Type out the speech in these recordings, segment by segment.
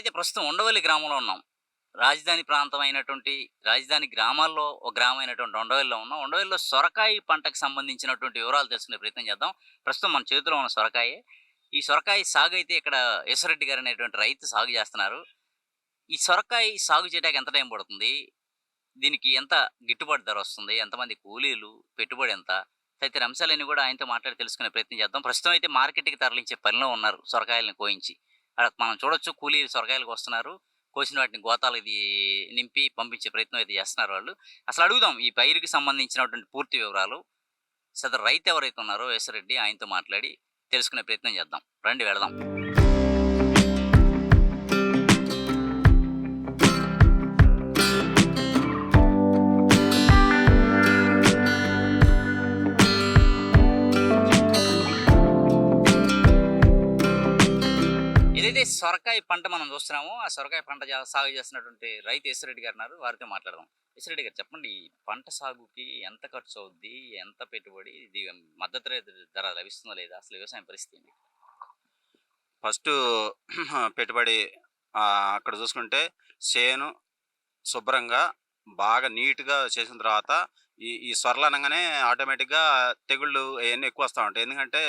మనమైతే ప్రస్తుతం ఉండవల్లి గ్రామంలో ఉన్నాం. రాజధాని ప్రాంతమైనటువంటి రాజధాని గ్రామాల్లో ఒక గ్రామమైనటువంటి ఉండవల్లిలో ఉన్నాం. ఉండవల్లిలో సొరకాయ పంటకు సంబంధించినటువంటి వివరాలు తెలుసుకునే ప్రయత్నం చేద్దాం. ప్రస్తుతం మన చేతిలో ఉన్న సొరకాయే. ఈ సొరకాయ సాగు అయితే ఇక్కడ ఈశ్వరరెడ్డి గారు అనేటువంటి రైతు సాగు చేస్తున్నారు. ఈ సొరకాయ సాగు చేయడానికి ఎంత టైం పడుతుంది? దీనికి ఎంత గిట్టుబాటు ధర వస్తుంది? ఎంతమంది కూలీలు? పెట్టుబడి ఎంత? తదితర అంశాలన్నీ కూడా ఆయనతో మాట్లాడి తెలుసుకునే ప్రయత్నం చేద్దాం. ప్రస్తుతం అయితే మార్కెట్‌కి తరలించే పనిలో ఉన్నారు సొరకాయలను కోయించి. అక్కడ మనం చూడొచ్చు కూలీలు సొరకాయలకు వస్తున్నారు. కోసిన వాటిని గోతాలకి నింపి పంపించే ప్రయత్నం అయితే చేస్తున్నారు వాళ్ళు. అసలు అడుగుదాం ఈ పైరుకి సంబంధించినటువంటి పూర్తి వివరాలు. సదరు రైతు ఎవరైతే ఉన్నారో ఈశ్వరరెడ్డి ఆయనతో మాట్లాడి తెలుసుకునే ప్రయత్నం చేద్దాం. రండి వెళదాం. ఏదైతే సొరకాయ పంట మనం చూస్తున్నామో, ఆ సొరకాయ పంట సాగు చేస్తున్నటువంటి రైతు ఈశ్వరరెడ్డి గారు ఉన్నారు. వారితో మాట్లాడదాం. ఈశ్వరరెడ్డి గారు చెప్పండి, ఈ పంట సాగుకి ఎంత ఖర్చు అవుద్ది? ఎంత పెట్టుబడి? ఇది మద్దతు ధర లభిస్తుందా లేదా? అసలు వ్యవసాయం పరిస్థితి ఏంటి? ఫస్టు పెట్టుబడి అక్కడ చూసుకుంటే చేను శుభ్రంగా బాగా నీట్‌గా చేసిన తర్వాత ఈ ఈ సొరలనంగానే ఆటోమేటిక్‌గా తెగుళ్ళు అయన్నీ ఎక్కువొస్తా ఉంటాయి. ఎందుకంటే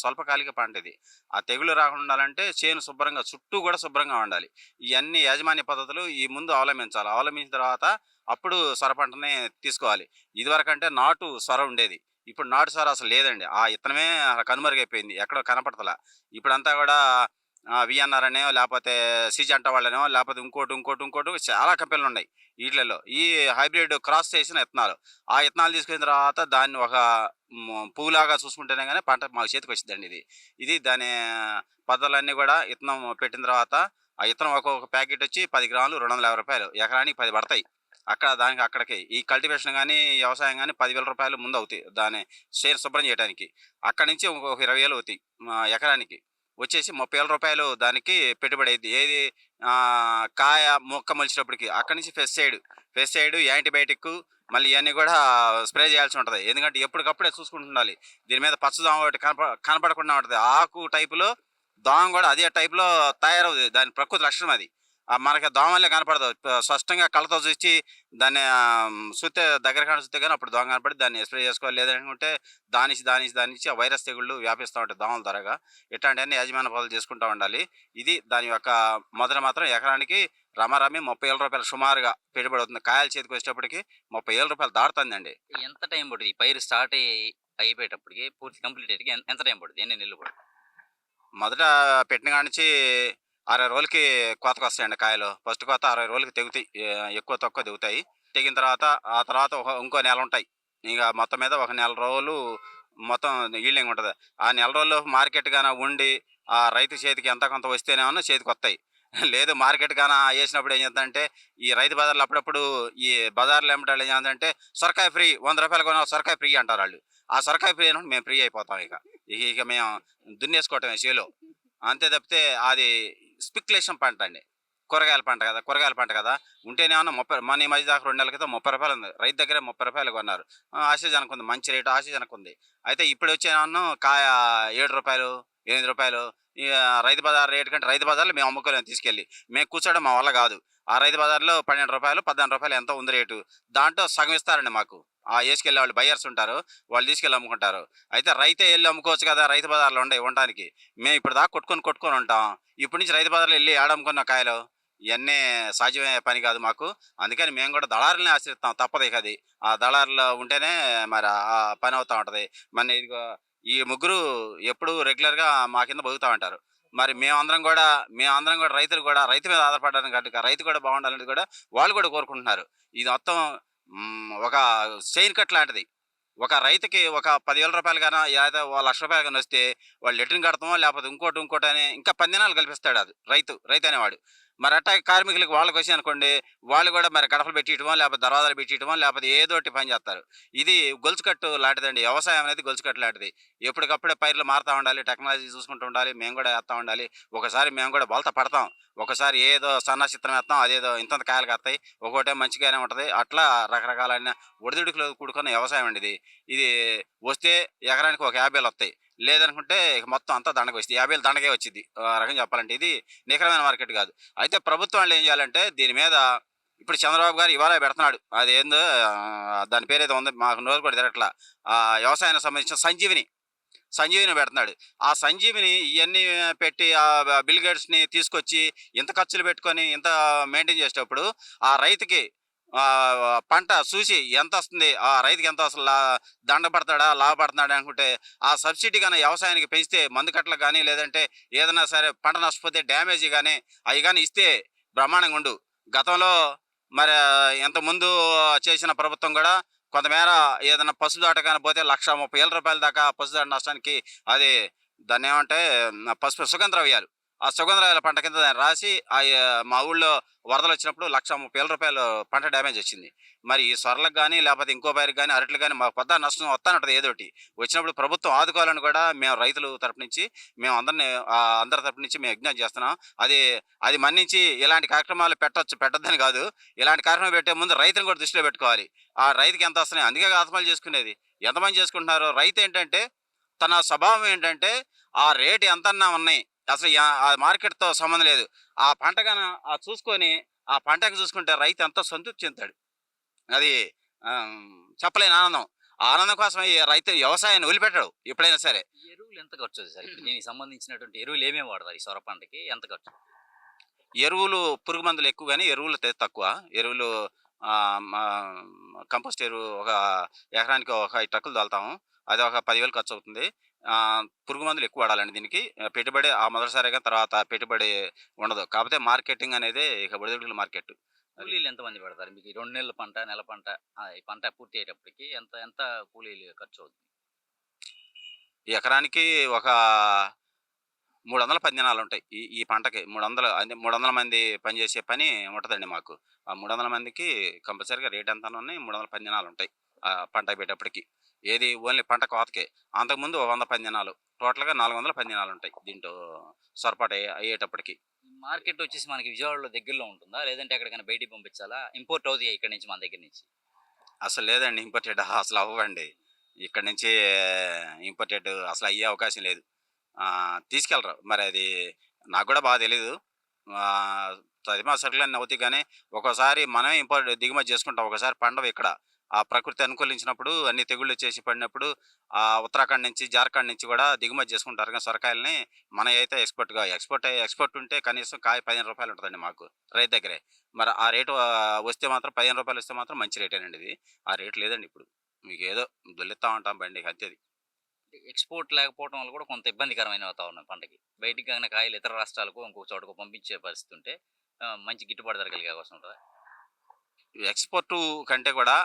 స్వల్పకాలిక పంట ఇది. ఆ తెగుళ్ళు రాకుండా ఉండాలంటే చేను శుభ్రంగా చుట్టూ గూడా శుభ్రంగా ఉండాలి. ఇయన్నీ యాజమాన్య పద్ధతులు ఈ ముందు అవలంబించాలి. అవలంబించిన తర్వాత అప్పుడు సొర పంటని తీసుకోవాలి. ఇదివరకంటే నాటు సొర ఉండేది. ఇప్పుడు నాటు సొర అసలు లేదండి. ఆ ఇత్తనమే కనుమరుగైపోయింది. ఎక్కడో కనపడతలా. ఇప్పుడంతా గూడా వీఎన్ఆర్ అనో లేపోతే సిజంటా వాళ్ళనో లేపోతే ఇంకోటి చాలా కంపెనీలున్నాయి ఈట్లలో. ఈ హైబ్రిడ్ క్రాస్ చేసిన ఇత్తనాలు. ఆ ఇత్తనాలు తీసుకున్న తర్వాత దాన్ని ఒక పువ్వులాగా చూసుకుంటేనే గానీ పంట మాకు చేతికొచ్చిద్దండి ఇది. ఇది దాని పద్ధతులన్నీ గూడా ఇత్తనం పెట్టిన తర్వాత ఆ ఇత్తనం ఒక్కొక్క ప్యాకెట్ వచ్చి 10 గ్రాములు రూ. 250 ఎకరానికి 10 పడతాయి. దానికి అక్కడికి ఈ కల్టివేషన్ గానీ, వ్యవసాయం గానీ రూ. 10,000 ముందవుతాయి. దాన్ని చేను శుభ్రం చేయటానికి. అక్కడి నుంచి ఇంకొక 20,000 అవుతాయి ఎకరానికి. వచ్చేసి రూ. 30,000 దానికి పెట్టుబడి అయిద్ది. ఏది కాయ మొక్క మొలిచేటప్పటికి. అక్కడి నుంచి పెస్టిసైడ్, యాంటీబయాటిక్ మళ్ళీ ఇయన్నీ గూడా స్ప్రే చేయాల్సి ఉంటది. ఎందుకంటే ఎప్పటికప్పుడే చూసుకుంటుండాలి. దీని మీద పచ్చదోమ ఒకటి కనపడకుండా ఉంటది. ఆకు టైపులో దోమ గూడా అదే టైప్‌లో తయారవుతది. దాని ప్రకృతి లక్షణం అది. మనకి దోమలే కనపడదు. స్పష్టంగా కళ్ళతో చూసి దాన్ని చూస్తే దగ్గరగానే చూస్తే గాని అప్పుడు దోమ కనపడి దాన్ని స్ప్రే చేసుకోవాలి. లేదనుకుంటే దాని నుంచి ఆ వైరస్ తెగుళ్ళు వ్యాపిస్తా ఉంటాయి దోమల ద్వారాగా. ఇట్లాంటియన్నీ యాజమాన్య పనులు చేసుకుంటా ఉండాలి. ఇది దాని యొక్క మొదట మాత్రం ఎకరానికి రమారమి రూ. 30,000 సుమారుగా పెట్టుబడి అవుతుంది. కాయలు చేతికొచ్చేటప్పటికి రూ. 30,000 దాటుతుందండి. ఎంత టైం పడుద్ది? ఈ పైరు స్టార్ట్ అయిపోయేటప్పటికి పూర్తి కంప్లీట్ అయ్యేటికి ఎంత టైం పడుద్ది? ఎన్ని నెలలు పడుద్ది? మొదట పెట్టిన కాడ నుంచి 60 రోజులకి కోతకొస్తాయండి కాయలు. ఫస్ట్ కోత 60 రోజులకి తెగుతాయి. ఎక్కువ తక్కువ దిగుతాయి. తెగిన తర్వాత ఆ తర్వాత ఇంకో నెల ఉంటాయి. ఇక మొత్తం మీద ఒక నెల రోజులు మొత్తం ఈల్డింగ్ ఉంటది. ఆ నెల రోజులు మార్కెట్ గాన ఉండి ఆ రైతు చేతికి ఎంతో కొంత వస్తేనేమన్నా చేతికొత్తాయి. లేదు మార్కెట్ గాన ఏసినప్పుడు ఏం చేద్దంటే ఈ రైతు బజార్‌లో అప్పుడప్పుడు ఈ బజార్‌లో ఎమ్మటాళ్ళు ఏం చేద్దంటే సొరకాయ ఫ్రీ రూ. 100 కొన్న సొరకాయ ఫ్రీ అంటారాళ్ళు. ఆ సొరకాయ ఫ్రీ అయినప్పుడు మేము ఫ్రీ అయిపోతాం ఇక. ఇక మేము దున్నేసుకోవటమే చేలో. అంతే తప్పితే అది స్పెక్యులేషన్ పంట అండి. కూరగాయల పంట కదా! ఉంటేనేమన్నా మొన్న ఈ మధ్య దాకా 2 నెలల క్రితం రూ. 30 ఉంది. రైతు దగ్గరే రూ. 30 కొన్నారు. ఆశాజనకుంది. మంచి రేటు ఆశాజనకుంది. అయితే ఇప్పుడొచ్చేమన్నా కాయ రూ. 7, రూ. 8 ఇగ రైతు బజార్ రేటు కంటే రైతు బజార్‌లో మేము అమ్ముకోలేము తీసుకెళ్ళి. మేము కూర్చోవడం మా వల్ల గాదు. ఆ రైతు బజార్‌లో రూ. 12, రూ. 14 ఎంతో ఉంది రేటు. దాంట్లో సగం ఇస్తారండి మాకు. ఏసుకెళ్ళే వాళ్ళు బయర్స్ ఉంటారు. వాళ్ళు తీసుకెళ్ళి అమ్ముకుంటారు. అయితే రైతే ఎళ్లి అమ్ముకోవచ్చు కదా! రైతు బజార్‌లో ఉండడానికి. మేము ఇప్పటిదాకా కొట్టుకొని ఉంటాం. ఇప్పటి నుంచి రైతు బజార్‌లో ఎళ్లి ఏడమ్ముకున్నాం కాయలు? ఇయన్నీ సాధ్యమయ్యే పని కాదు మాకు. అందుకని మేము కూడా దళారులనే ఆశ్రయిస్తాం. తప్పదిక అది. ఆ దళారులు ఉంటేనే మరి ఆ పని అవుతా ఉంటది. మన ఇదిగో ఈ ముగ్గురు ఎప్పుడూ రెగ్యులర్‌గా మా కింద బతుకుతా ఉంటారు. మరి మేమందరం కూడా రైతులు కూడా రైతు మీద ఆధారపడ్డాను కాబట్టి రైతు కూడా బాగుండాలనేది కూడా వాళ్ళు కూడా కోరుకుంటున్నారు. ఇది మొత్తం ఒక చైన్ కట్ లాంటిది. ఒక రైతుకి ఒక రూ. 10,000 గాన లేదా ఓ రూ. 1,00,000 గాని వస్తే వాడు లెట్రిన్ కడతామో లేకపోతే ఇంకోటని ఇంకా 10 దినాలు కల్పిస్తాడు అది రైతు అనేవాడు. మరి అట్టాగే కార్మికులకి వాళ్ళకొచ్చాయనుకోండి, వాళ్ళు కూడా మరి గడపలు పెట్టియటమో లేకపోతే దర్వాజాలు పెట్టియటమో లేకపోతే ఏదోటి పని చేస్తారు. ఇది గొలుసుకట్టు లాంటిదండి. వ్యవసాయం అనేది గొలుసుకట్టు లాంటిది. ఎప్పటికప్పుడే పైర్లు మారుతా ఉండాలి. టెక్నాలజీ చూసుకుంటూ ఉండాలి. మేము కూడా ఏత్తా ఉండాలి. ఒకసారి మేము కూడా బోల్తా పడతాం. ఒకసారి ఏదో సన్నాసిత్రం ఏత్తాం. అదేదో ఇంతంత కాయలు కాస్తాయి. ఒక్కోటేమో మంచిగానే ఉంటది. అట్లా రకరకాలైన ఒడిదుడుకులు కూడుకున్న వ్యవసాయం అండి ఇది. ఇది వస్తే ఎకరానికి ఒక 50,000 వస్తాయి. లేదనుకుంటే ఇక మొత్తం అంతా దండగ వస్తుంది. 50,000 దండగే వచ్చిద్ది. ఆ రకంగా చెప్పాలంటే ఇది నికరమైన మార్కెట్ కాదు. అయితే ప్రభుత్వం వాళ్ళు ఏం చేయాలంటే దీని మీద ఇప్పుడు చంద్రబాబు గారు ఇవాళే పెడుతున్నాడు. అదేందో దాని పేరేదో ఉంది. మాకు నోరు కూడా తిరగట్లా. వ్యవసాయానికి సంబంధించిన సంజీవిని పెడుతున్నాడు. ఆ సంజీవిని ఇయన్నీ పెట్టి బిల్ గేట్స్‌ని తీసుకొచ్చి ఇంత ఖర్చులు పెట్టుకొని ఇంత మెయింటైన్ చేసేటప్పుడు ఆ రైతుకి పంట చూసి ఎంతొస్తుంది? ఆ రైతుకి ఎంత అసలు దండ పడతాడా? లాభపడుతున్నాడా? అనుకుంటే ఆ సబ్సిడీ గాని వ్యవసాయానికి పెంచితే మందు కట్టలకు గాని, లేదంటే ఏదైనా సరే పంట నష్టపోతే డ్యామేజీ గాని అయి గాని ఇస్తే బ్రహ్మాండంగా ఉండు. గతంలో మరి ఇంతకుముందు చేసిన ప్రభుత్వం గూడా కొంతమేర ఏదైనా పశుదాట గాని పోతే రూ. 1,30,000 దాకా పశుదాట నష్టానికి అది దాన్నేమంటే పసుపు సుగంధద్రవ్యాలు. ఆ సుగంధద్రవ్యాల పంట కింద దాన్ని రాసి మా ఊళ్ళో వరదలొచ్చినప్పుడు రూ. 1,30,000 పంట డ్యామేజ్ వచ్చింది. మరి ఈ సొరలకు గాని, లేపోతే ఇంకో పైరుకి గాని, అరటికి గాని మాకు పెద్ద నష్టం వస్తానే ఉంటది ఏదోటి. వచ్చినప్పుడు ప్రభుత్వం ఆదుకోవాలని కూడా మేము రైతుల తరపు నుంచి మేము అందరి తరపు నుంచి మేము విజ్ఞప్తి చేస్తున్నాం. అది అది మన్నించి ఇలాంటి కార్యక్రమాలు పెట్టొద్దని కాదు. ఇలాంటి కార్యక్రమాలు పెట్టే ముందు రైతుని కూడా దృష్టిలో పెట్టుకోవాలి. ఆ రైతుకి ఎంత వస్తున్నాయి అందుకే ఆత్మహత్యలు చేసుకునేది. ఎంతమంది చేసుకుంటున్నారు? రైతేంటంటే తన స్వభావం ఏంటంటే ఆ రేటు ఎంతన్నా ఉన్నాయి. అసలు ఆ మార్కెట్‌తో సంబంధం లేదు. ఆ పంట గాన చూసుకొని ఆ పంటకి చూసుకుంటే రైతు ఎంతో సంతృప్తి చెందుతాడు. అది చెప్పలేని ఆనందం. ఆ ఆనందం కోసమే ఈ రైతు వ్యవసాయాన్ని వదిలిపెట్టడు ఎప్పుడైనా సరే. ఎరువులు ఎంత ఖర్చవుతాయి సార్? ఇప్పుడు దీనికి సంబంధించినటువంటి ఎరువులు ఏమేమి వాడతారు ఈ సొర పంటకి? ఎంత ఖర్చు? ఎరువులు పురుగు మందులు ఎక్కువ గాని ఎరువులు తక్కువ. ఎరువులు మా కంపోస్ట్ ఎరువు ఒక ఎకరానికి ఒక 5 ట్రక్కులు తోలుతాము. అది ఒక 10,000 ఖర్చవుతుంది. పురుగు మందులు ఎక్కువ వాడాలండి దీనికి. పెట్టుబడి మొదటిసారిగా తర్వాత పెట్టుబడి ఉండదు. కాపోతే మార్కెటింగ్ అనేది ఇక ఒడిదుడుకుల మార్కెట్. అది. కూలీలు ఎంతమంది పెడతారు? మీకు ఈ 2 నెలల పంట, నెల పంట ఈ పంట పూర్తి అయ్యేటప్పటికి ఎంత ఎంత కూలీలు ఖర్చవుతుంది? ఈ ఎకరానికి ఒక 300 పనిదినాలుంటాయి. ఈ ఈ పంటకి 300 అంటే 300 మంది పనిచేసే పని ఉంటదండి మాకు. ఆ 300 మందికి కంపల్సరీగా రేట్ ఎంతనున్నాయి 300 పనిదినాలుంటాయి. పంట అయిపోయేటప్పటికి. ఏది ఓన్లీ పంట కోతకే. అంతకుముందు ఓ 100 పనిదినాలు. టోటల్‌గా 400 పనిదినాలుంటాయి. దీంట్లో సొరపాట అయ్యేటప్పటికి. ఈ మార్కెట్ వచ్చేసి మనకి విజయవాడలో దగ్గరలో ఉంటుందా? లేదంటే ఎక్కడికైనా బయటికి పంపించాలా? ఇంపోర్ట్ అవుతాయా ఇక్కడి నుంచి మన దగ్గర నుంచి? అసలు లేదండి ఇంపోర్టెడ్ అసలు అవ్వవండి. ఇక్కడి నుంచి ఇంపోర్టెడ్ అసలు అయ్యే అవకాశం లేదు. తీసుకెళ్ళరు. మరి అది నాకు కూడా బాగా తెలీదు. ఆహ్, తదిమా సరుకులన్నీ అవుతాయి గానీ, ఒక్కోసారి మనమే దిగుమతి చేసుకుంటాం. ఒకసారి పండవిక్కడ. ఆ ప్రకృతి అనుకూలించినప్పుడు అన్ని తెగుళ్ళొచ్చేసి పడినప్పుడు ఉత్తరాఖండ్ నుంచి, జార్ఖండ్ నుంచి కూడా దిగుమతి చేసుకుంటారు గానీ సొరకాయలని. మనయయితే ఎక్స్‌పోర్ట్ ఉంటే కనీసం కాయ రూ. 15 ఉంటదండి మాకు రైతు దగ్గరే. మరి ఆ రేటు వస్తే మాత్రం రూ. 15 వస్తే మాత్రం మంచి రేటేనండి ఇది. ఆ రేట్ లేదండి ఇప్పుడు. మీకేదో దొల్లిస్తా ఉంటాం బండి అంతేది. ఎక్స్‌పోర్ట్ లేకపోవడం వల్ల కూడా కొంత ఇబ్బందికరమైన వాతావరణం పంటకి. బయటికి గాని కాయలు ఇతర రాష్ట్రాలకు ఇంకొక చోటకు పంపించే పరిస్థితి ఉంటే మంచి గిట్టుబాటు ధర కలిగే అవకాశం ఉంటదా? ఎక్స్‌పోర్టు కంటే కూడా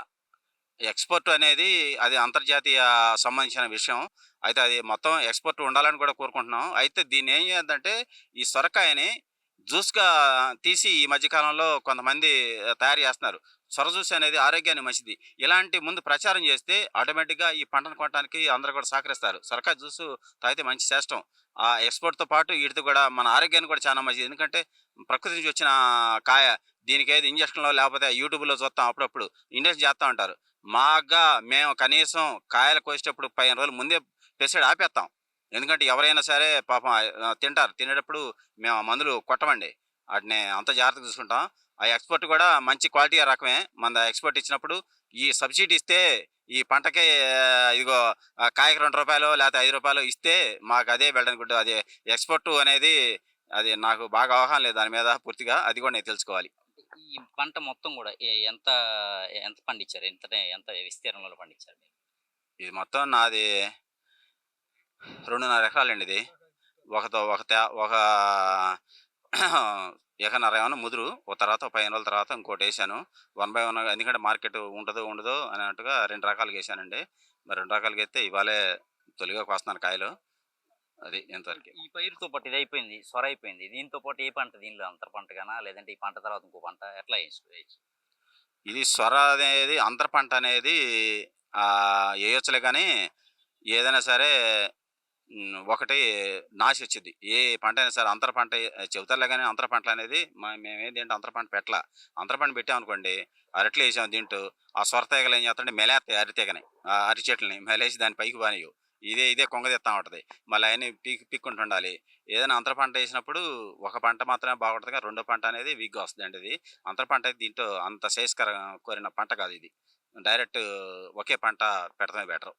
ఎక్స్‌పోర్ట్ అనేది అది అంతర్జాతీయ సంబంధించిన విషయం. అయితే అది మొత్తం ఎక్స్‌పోర్ట్ ఉండాలని కూడా కోరుకుంటున్నాం. అయితే దీన్నేం చేయాలంటే ఈ సొరకాయని జ్యూస్‌గా తీసి ఈ మధ్య కాలంలో కొంతమంది తయారు చేస్తున్నారు. సొర జ్యూస్ అనేది ఆరోగ్యానికి మంచిది. ఇలాంటి ముందు ప్రచారం చేస్తే ఆటోమేటిక్‌గా ఈ పంటను కొనటానికి అందరూ కూడా సహకరిస్తారు. సొరకాయ జ్యూసు తాగితే మంచి శ్రేష్టం. ఎక్స్‌పోర్ట్‌తో పాటు వీటితో కూడా మన ఆరోగ్యానికి కూడా చాలా మంచిది. ఎందుకంటే ప్రకృతి నుంచి వచ్చిన కాయ దీనికేది ఇంజెక్షన్‌లో లేకపోతే యూట్యూబ్‌లో చూస్తాం అప్పుడప్పుడు. ఇంజెక్షన్ చేస్తా ఉంటారు. మాగ్గా మేము కనీసం కాయలు కోసేటప్పుడు 15 రోజులు ముందే పెస్టిసైడ్ ఆపేస్తాం. ఎందుకంటే ఎవరైనా సరే పాపం తింటారు. తినేటప్పుడు మేము ఆ మందులు కొట్టమండి. ఆటిని అంత జాగ్రత్తగా చూసుకుంటాం. ఆ ఎక్స్‌పోర్ట్ కూడా మంచి క్వాలిటీ రకమే. మన ఎక్స్‌పోర్ట్ ఇచ్చినప్పుడు ఈ సబ్సిడీ ఇస్తే ఈ పంటకే ఇదిగో కాయకి రూ. 2 లేకపోతే రూ. 5 ఇస్తే మాకు అదే వెల్ అండ్ గుడ్. అది ఎక్స్‌పోర్ట్ అనేది అది నాకు బాగా అవగాహన లేదు దాని మీద పూర్తిగా. అది కూడా నేను తెలుసుకోవాలి. ఈ పంట మొత్తం గూడా ఎంత ఎంత పండించారు? ఎంత విస్తీర్ణంలో పండించారు మీరు? ఇది మొత్తం నాది 2.5 ఎకరాలండి ఇది. ఒక ఎకరన్నర ఏమన్నా ముదురు. ఓ తర్వాత ఓ 15 రోజుల తర్వాత ఇంకోటేసాను. 1 బై 1 ఎందుకంటే మార్కెట్ ఉంటదో, ఉండదో అన్నట్టుగా 2 రకాలుగేసానండి. మరి 2 రకాలుగేస్తే ఇవాళే తొలిగా కోస్తున్నాను కాయలు. అది ఇంతవరకే. ఈ పైరుతో పాటు ఇదయిపోయింది. సొర అయిపోయింది. దీంతో పాటు ఏ పంట దీనిలో అంతర పంటగానా? లేదంటే ఈ పంట తర్వాత ఇంకో పంట ఎట్లా ఏయొచ్చు? ఇది సొర అనేది అంతర పంట అనేది ఏయొచ్చులే గానీ, ఏదైనా సరే ఒకటి నాశొచ్చిద్ది. ఏ పంటైనా సరే అంతర పంట చెబుతారులే గానీ అంతర పంటలనేది మేమేంటంటే అంతర పంట పెట్టలా. అంతర పంట పెట్టామనుకోండి, అరట్లేసాం దీంట్లో, ఆ సొర తీగలు ఏం చేస్తాయంటే మెలేత్తాయి అరి తీగని. అరి చెట్లని మెలేసి దాన్ని పైకి బానెయ్యవు. ఇదే ఇదే కొంగదీత్తా ఉంటది. మళ్ళీ అయన్నీ పీక్కుంటూ ఉండాలి. ఏదైనా అంతర పంట ఏసినప్పుడు ఒక పంట మాత్రమే బాగుంటది కానీ రెండో పంట అనేది వీక్‌గా వస్తదండి ఇది. అంతర పంట అయితే దీంట్లో అంత కోరిన పంట కాదు ఇది. డైరెక్ట్ ఒకే పంట పెట్టడమే బెటరు.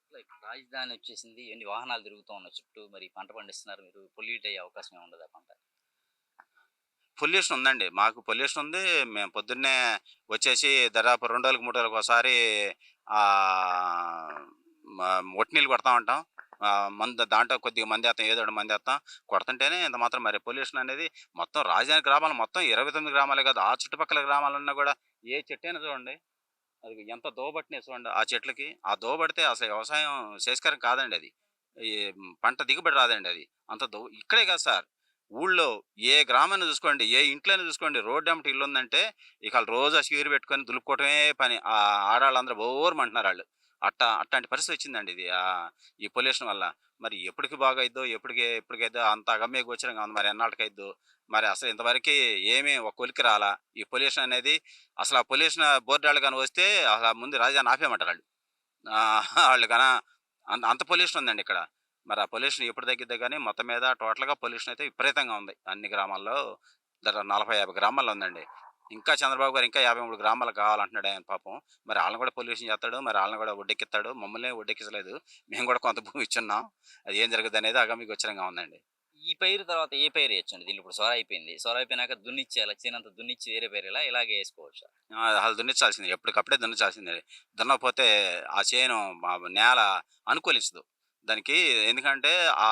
ఇట్లా ఇప్పుడు రాజధాని వచ్చేసింది. ఎన్ని వాహనాలు తిరుగుతూ ఉన్నాయి చుట్టూ. మరి పంట పండిస్తున్నారు మీరు. పొల్యూట్ అయ్యే అవకాశం ఏమి ఉండదా పంట? పొల్యూషన్ ఉందండి. మాకు పొల్యూషన్ ఉంది. మేము పొద్దున్నే వచ్చేసి దాదాపు 2 రోజులకి, 3 రోజులకి ఒకసారి ఆహ్, మ ఒట్టి నీళ్ళు కొడతా ఉంటాం. మందు దాంట్లో కొద్దిగా మందేత్తాం. ఏదో ఒకటి మందేత్తాం. కొడుతుంటేనే ఇంత మాత్రం మరి పొల్యూషన్ అనేది మొత్తం రాజధాని గ్రామాలు మొత్తం 29 గ్రామాలే కాదు. ఆ చుట్టుపక్కల గ్రామాలన్నా గూడా ఏ చెట్టైనా చూడండి. అది ఎంత దోవబట్టినాయి చూడండి ఆ చెట్లకి. ఆ దోవబడితే అసలు వ్యవసాయం శ్రేయస్కరం కాదండి అది. ఈ పంట దిగుబడి రాదండి అది. అంత ఇక్కడే కాదు సార్. ఊళ్ళో ఏ గ్రామాన్ని చూసుకోండి, ఏ ఇంట్లోనే చూసుకోండి రోడ్డెమ్మట ఇల్లుందంటే ఇక ఆళ్ళు రోజు ఆ చీర పెట్టుకొని దులుపుకోవటమే పని. ఆడాళ్ళందరూ బోరుమంటున్నారు ఆళ్ళు. అట్టాంటి పరిస్థితి వచ్చిందండి ఇది. ఈ పొల్యూషన్ వల్ల. మరి ఎప్పటికి బాగయిద్దో, ఎప్పటికైద్దో అంత అగమ్య గోచరంగా ఉంది. మరి ఎన్నాళ్ళకయిద్దో. మరి అసలు ఇంతవరకి ఏమీ ఒక కొలిక్కి రాలా. ఈ పొల్యూషన్ అనేది అసలు ఆ పొల్యూషన్ బోర్డాళ్ళు గాని వస్తే అసల ముందు రాజధానిని ఆపేయమంటారాళ్ళు. ఆళ్ళు గాన అంత పొల్యూషన్ ఉందండి ఇక్కడ. మరి ఆ పొల్యూషన్ ఎప్పుడు తగ్గిద్దో గానీ మొత్తం మీద టోటల్‌గా పొల్యూషన్ అయితే విపరీతంగా ఉంది. అన్ని గ్రామాల్లో 40, 50 గ్రామాల్లో ఉందండి. ఇంకా చంద్రబాబు గారు ఇంకా 53 గ్రామాలు కావాలంటున్నాడు ఆయన పాపం. మరి ఆళ్ళని కూడా పొల్యూషన్ చేత్తాడో, మరి ఆళ్ళని కూడా ఒడ్డెక్కిత్తాడో. మమ్మల్ని ఒడ్డెక్కించలేదు. మేము కూడా కొంత భూమి ఇచ్చున్నాం. అది ఏం జరుగుద్దనేది అగమ్యగోచరంగా ఉందండి. ఈ పైరు తర్వాత ఏ పైరు ఏయొచ్చండి? దీంట్లో ఇప్పుడు సొర అయిపోయింది. సొర అయిపోయినాక దున్నిచ్చేయాలా? చేనంతా దున్నిచ్చి వేరే పైరేయాలా? ఇలాగే ఏసుకోవచ్చా? అసలు దున్నిచ్చాల్సిందే. ఎప్పటికప్పుడే దున్నిచ్చాల్సిందే. దున్నకపోతే ఆ చేను నేల అనుకూలించదు. దానికి ఎందుకంటే ఆ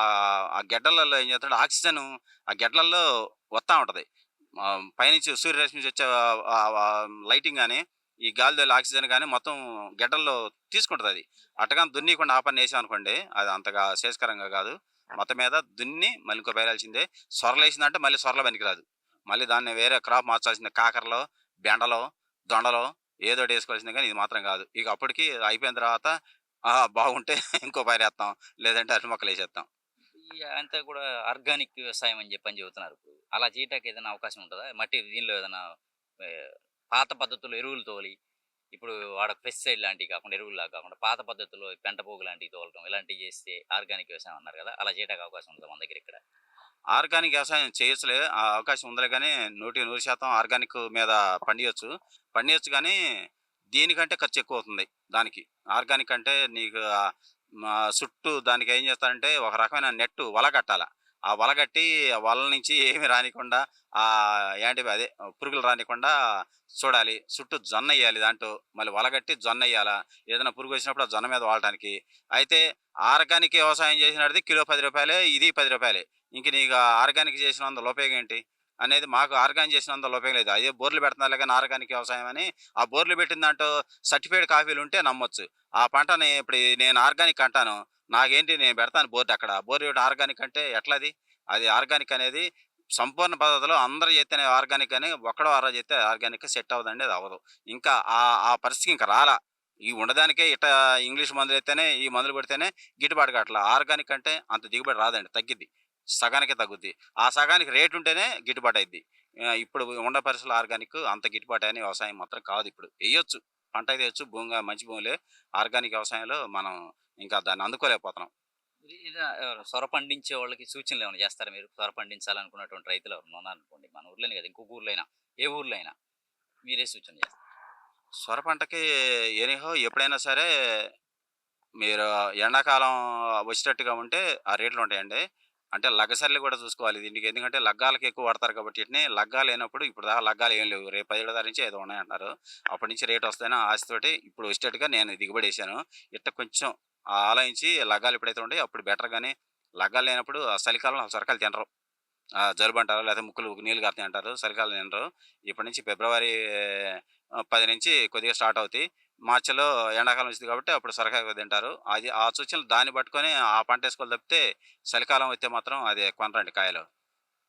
గెడ్డలలో ఏం చేస్తాడు ఆక్సిజను ఆ గెడ్డలలో వత్తా ఉంటది. పైనుంచి సూర్యరశ్మి నుంచి వచ్చే లైటింగ్ గాని, ఈ గాలి తోలే ఆక్సిజన్ గాని మొత్తం గెడ్డల్లో తీసుకుంటదది. అట్టగాని దున్నీయకుండా ఆ పని ఏసామనుకోండి అది అంతగా శ్రేయస్కరంగా కాదు. మొత్తం మీద దున్ని మళ్ళీ ఇంకో పైరేయాల్సిందే. సొరలేసిందంటే మళ్ళీ సొరల పనికిరాదు. మళ్ళీ దాన్ని వేరే క్రాప్ మార్చాల్సిందే. కాకరలో, బెండలో, దొండలో ఏదోటి ఏసుకోవాల్సిందే గానీ ఇది మాత్రం గాదు. ఇక అప్పటికి అయిపోయిన తర్వాత బాగుంటే ఇంకో పైరేత్తాం. లేదంటే అరటి మొక్కలేసేత్తాం. ఈ అంతా కూడా ఆర్గానిక్ వ్యవసాయం అని చెప్పని చెబుతున్నారు ఇప్పుడు. అలా చేయటానికి ఏదైనా అవకాశం ఉంటదా? మట్టి దీనిలో ఏదైనా పాత పద్ధతుల్లో ఎరువులు తోలి, ఇప్పుడు పెస్టిసైడ్ లాంటివి కాకుండా ఎరువుల్లాగా కాకుండా పాత పద్ధతిలో పెంట పోగు లాంటివి తోలటం ఇలాంటివి చేస్తే ఆర్గానిక్ వ్యవసాయం అన్నారు కదా! అలా చేయటానికి అవకాశం ఉంటదా మన దగ్గర ఇక్కడ? ఆర్గానిక్ వ్యవసాయం చేయొచ్చులే. ఆ అవకాశం ఉందిలే గానీ 100% ఆర్గానిక్ మీద పండియొచ్చు. పండియొచ్చు గానీ దీనికంటే ఖర్చెక్కువవుతుంది దానికి. ఆర్గానిక్ అంటే నీకు చుట్టూ దానికేం చేస్తారంటే ఒక రకమైన వల కట్టాల. ఆ వల కట్టి ఆ వల నుంచి ఏమి రానీకుండా అదే పురుగులు రానీకుండా చూడాలి. చుట్టూ జొన్నెయ్యాలి దాంట్లో. మళ్ళీ వల కట్టి జొన్నెయ్యాల. ఏదైనా పురుగొచ్చినప్పుడు ఆ జొన్న మీద వాడటానికి. అయితే ఆర్గానిక్ వ్యవసాయం చేసినోడిది కిలో రూ. 10 ఇది రూ. 10 ఇంక నీకు ఆర్గానిక్ చేసినందువల్ల ఉపయోగం ఏంటి? అనేది మాకు ఆర్గానిక్ చేసినందువల్ల ఉపయోగం లేదు. అదే బోర్లు పెడుతున్నారులే గాని ఆర్గానిక్ వ్యవసాయం అని, ఆ బోర్లు పెట్టిన దాంట్లో సర్టిఫైడ్ కాపీలుంటే నమ్మొచ్చు. ఆ పంటని ఇప్పుడు నేను ఆర్గానిక్ అంటాను. నాకేంటి నేను పెడతాను బోర్డ్ అక్కడ. బోర్డ్ పెట్టి ఆర్గానిక్ అంటే ఎట్లది? అది ఆర్గానిక్ అనేది సంపూర్ణ పద్ధతిలో అందరూ చేత్తేనే ఆర్గానిక్ అని ఒక్కడో అరో చేత్తే ఆర్గానిక్ సెట్ అవ్వదండి. అది అవ్వదు. ఇంకా ఆ పరిస్థితికి ఇంక రాలా. ఈ ఉండదానికే ఇంగ్లీష్ మందులెత్తేనే ఈ మందులు కొడితేనే గిట్టుబాటు కాట్లా. ఆర్గానిక్ అంటే అంత దిగుబడి రాదండి. తగ్గిద్ది. సగానికే తగ్గుద్ది. ఆ సగానికి రేటుంటేనే గిట్టుబాటయిద్ది. ఇప్పుడు ఉన్న పరిస్థితుల్లో ఆర్గానిక్ అంత గిట్టుబాటయిన వ్యవసాయం మాత్రం కాదిప్పుడు. ఎయ్యొచ్చు. పంటయితే ఎయొచ్చు. మంచి భూములే. ఆర్గానిక్ వ్యవసాయంలో మనం ఇంకా దాన్ని అందుకోలేకపోతున్నాం. సొర పండించే వాళ్ళకి సూచనలు ఏమైనా చేస్తారా మీరు? సొర పండించాలనుకున్నటువంటి రైతులు ఎవరైనా ఉన్నారనుకోండి. మన ఊర్లోనే కాదు ఇంకొక ఊర్లో అయినా, ఏ ఊర్లో అయినా మీరే సూచన చేస్తారు? సొర పంటకి ఎప్పుడైనా సరే మీరు ఎండాకాలం వచ్చేటట్టుగా ఉంటే ఆ రేట్లుంటాయండి. అంటే లగ్గసర్లు కూడా చూసుకోవాలి దీనికి. ఎందుకంటే లగ్గాలకి ఎక్కువ వాడతారు కాబట్టి ఈటిని. లగ్గాలు లేనప్పుడు ఇప్పుడు దాకా లగ్గాలు ఏం లేవు. రేపు 17 తారీఖు నుంచి ఏదో ఉన్నాయంటున్నారు. అప్పటి నుంచి రేట్ వస్తాయని ఆశతోటి ఇప్పుడు వచ్చేటట్టుగా నేను దిగుబడేసాను. కొంచెం ఆలోచించి లగ్గాలు ఎప్పుడైతే ఉంటాయో అప్పుడు బెటర్ గాని, లగ్గాలు లేనప్పుడు చలికాలంలో సొరకాయలు తినరు. జలుబంటారు. లేకపోతే ముక్కులు నీళ్లు గారుతాయి అంటారు. చలికాలం తినరు. ఇప్పటి నుంచి ఫిబ్రవరి 10 నుంచి కొద్దిగా స్టార్ట్ అవుతాయి. మార్చిలో ఎండాకాలం వచ్చింది కాబట్టి అప్పుడు సొరకాయ తింటారు. ఆ సూచనలు దాన్ని పట్టుకొని ఆ పంటేసుకోవాలి తప్పితే చలికాలం వస్తే మాత్రం అది కొనరండి కాయలు.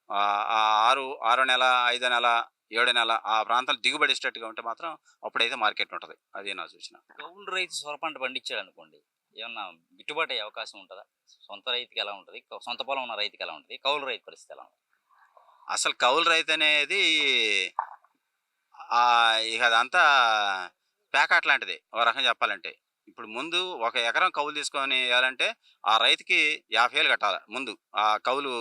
ఆ 6 నెల, 5 నెల, 7 నెల ఆ ప్రాంతాలు దిగుబడిచ్చేటట్టుగా ఉంటే మాత్రం అప్పుడైతే మార్కెట్ ఉంటది. అది నా సూచన. కౌలు రైతు సొర పంట పండించాడనుకోండి. ఏమన్నా గిట్టుబాటు అయ్యే అవకాశం ఉంటదా? సొంత రైతుకి ఎలా ఉంటది? సొంత పొలం ఉన్న రైతుకి ఎలా ఉంటది? కౌలు రైతు పరిస్థితి ఎలా ఉంటది? అసలు కౌలు రైతనేది ఇక అదంతా పేకాట లాంటిది. ఓ రకంగా చెప్పాలంటే. ఇప్పుడు ముందు ఒక ఎకరం కౌలు తీసుకొని వేయాలంటే ఆ రైతుకి 50,000 కట్టాలి ముందు. ఆ కౌలు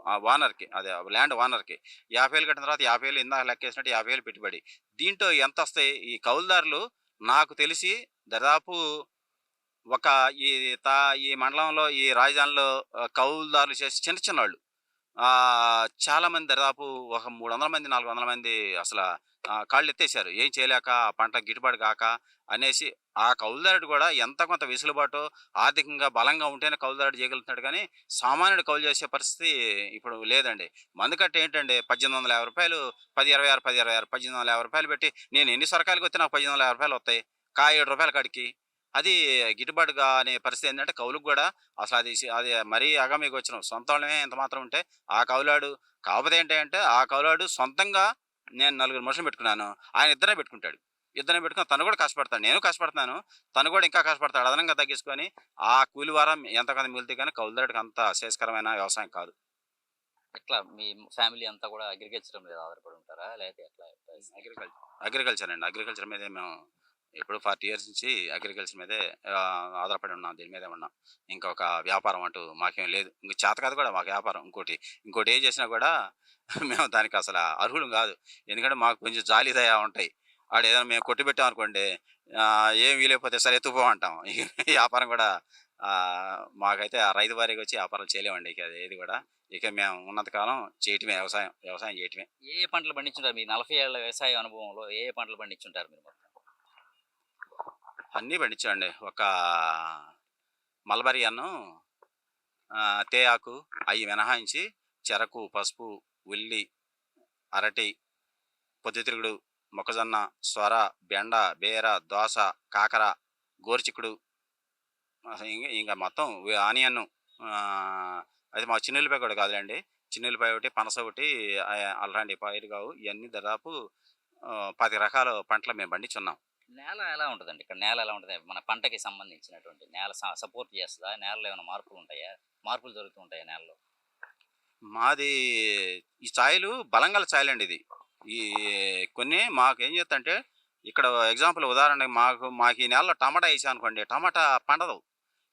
ఆ ఓనర్‌కి అదే ల్యాండ్ ఓనర్‌కి. 50,000 కట్టిన తర్వాత 50,000 ఇందాక లెక్కేసినట్టు 50,000 పెట్టుబడి. దీంట్లో ఎంతొస్తాయి? ఈ కౌలుదారులు నాకు తెలిసి దాదాపు ఒక ఈ తా ఈ మండలంలో ఈ రాజధానిలో కౌలుదారులు చేసి చిన్న చిన్నోళ్ళు. చాలామంది దాదాపు ఒక 300 మంది, 400 మంది అసల కాళ్ళెత్తేసారు. ఏం చేయలేక, ఆ పంట గిట్టుబాటు కాక అనేసి, ఆ కౌలుదారుడు కూడా ఎంత కొంత వెసులుబాటో, ఆర్థికంగా బలంగా ఉంటేనే కౌలుదారుడు చేయగలుగుతున్నాడు గానీ, సామాన్యుడు కౌలు చేసే పరిస్థితి ఇప్పుడు లేదండి. మందుకట్ట ఏంటండి రూ. 1850 1026, 1026, రూ. 1850 పెట్టి నేను ఎన్ని సొరకాయలు కొత్తే నాకు రూ. 1850 వస్తాయి. కాయ రూ. 7 కాడికి. అది గిట్టుబాటు కాని పరిస్థితి ఏంటంటే కౌలుకి గూడా అది మరీ అగమ్యగోచరం. సొంతోళ్ళమే ఇంత మాత్రం ఉంటే ఆ కౌలాడు కాకపోతే ఏంటంటే ఆ కౌలాడు సొంతంగా నేను నలుగురు మనుషులు పెట్టుకున్నాను. ఆయన ఇద్దరే పెట్టుకుంటాడు. ఇద్దరిని పెట్టుకొని తను కూడా కష్టపడతాడు. నేను కష్టపడుతున్నాను. తను కూడా ఇంకా కష్టపడతాడు. అదనంగా తగ్గించుకొని ఆ కూలి వారం ఎంతో కొంత మిగులుతాయి కానీ కౌలుదారుడికి అంత శ్రేయస్కరమైన వ్యవసాయం కాదు. ఎట్లా మీ ఫ్యామిలీ అంతా కూడా అగ్రికల్చర్ మీద ఆధారపడి ఉంటారా? లేకపోతే ఎట్లా? అగ్రికల్చర్ అండి. అగ్రికల్చర్ మీదే మేము ఎప్పుడు 40 ఇయర్స్ నుంచి అగ్రికల్చర్ మీదే ఆధారపడి ఉన్నాం. దీని మీదే ఉన్నాం. ఇంకొక వ్యాపారం అంటూ మాకేం లేదు. ఇంక చేత కాదు కూడా మాకు వ్యాపారం. ఇంకోటి ఏం చేసినా కూడా మేము దానికి అసల అర్హులం కాదు. ఎందుకంటే మాకు కొంచెం జాలి, దయ ఉంటాయి. ఆడేదైనా మేము కొట్టిపెట్టామనుకోండి ఏం వీలైపోతే సరే ఎత్తుకుపో అంటాం. ఇక వ్యాపారం కూడా మాకైతే ఆ రైతు వారీగా వచ్చి వ్యాపారం చేయలేమండి. ఇక అది ఏది కూడా. ఇక మేము ఉన్నంత కాలం చేయటమే వ్యవసాయం. వ్యవసాయం చేయటమే. ఏ ఏ పంటలు పండించుంటారు? మీ 40 ఏళ్ల వ్యవసాయ అనుభవంలో ఏ ఏ పంటలు పండించుంటారు మీరు మొత్తం? అన్నీ పండించామండి. ఒక మల్బరీ అన్ను, తేయాకు అయి మినహాయించి చెరకు, పసుపు, ఉల్లి, అరటి, పొద్దుతిరుగుడు, మొక్కజొన్న, సొర, బెండ, బీర, దోస, కాకర, గోరుచిక్కుడు అసలు ఇంక మొత్తం ఆనియన్ను, అది మా చిన్నుల్లిపాయ కూడా కాదులేండి. చిన్నుల్లిపాయ ఒకటి, పనస ఒకటి, అలాంటి పైరు కావు. ఇవన్నీ దాదాపు 25 రకాల పంటలు మేము పండించున్నాం. నేల ఎలా ఉంటదండి? ఇక్కడ నేల ఎలా ఉంటది? మన పంటకి సంబంధించినటువంటి నేల సపోర్ట్ చేస్తదా? నేలలో ఏమైనా మార్పులు ఉంటాయా? మార్పులు జరుగుతూ ఉంటాయా నేలలో? మాది ఈ ఛాయలు బలంగల ఛాయలండి ఇది. ఈ కొన్ని మాకేం చేత్తంటే ఇక్కడ ఎగ్జాంపుల్ ఉదాహరణకి మాకు ఈ నెలలో టమాటా ఏసామనుకోండి, టమాటా పండదు.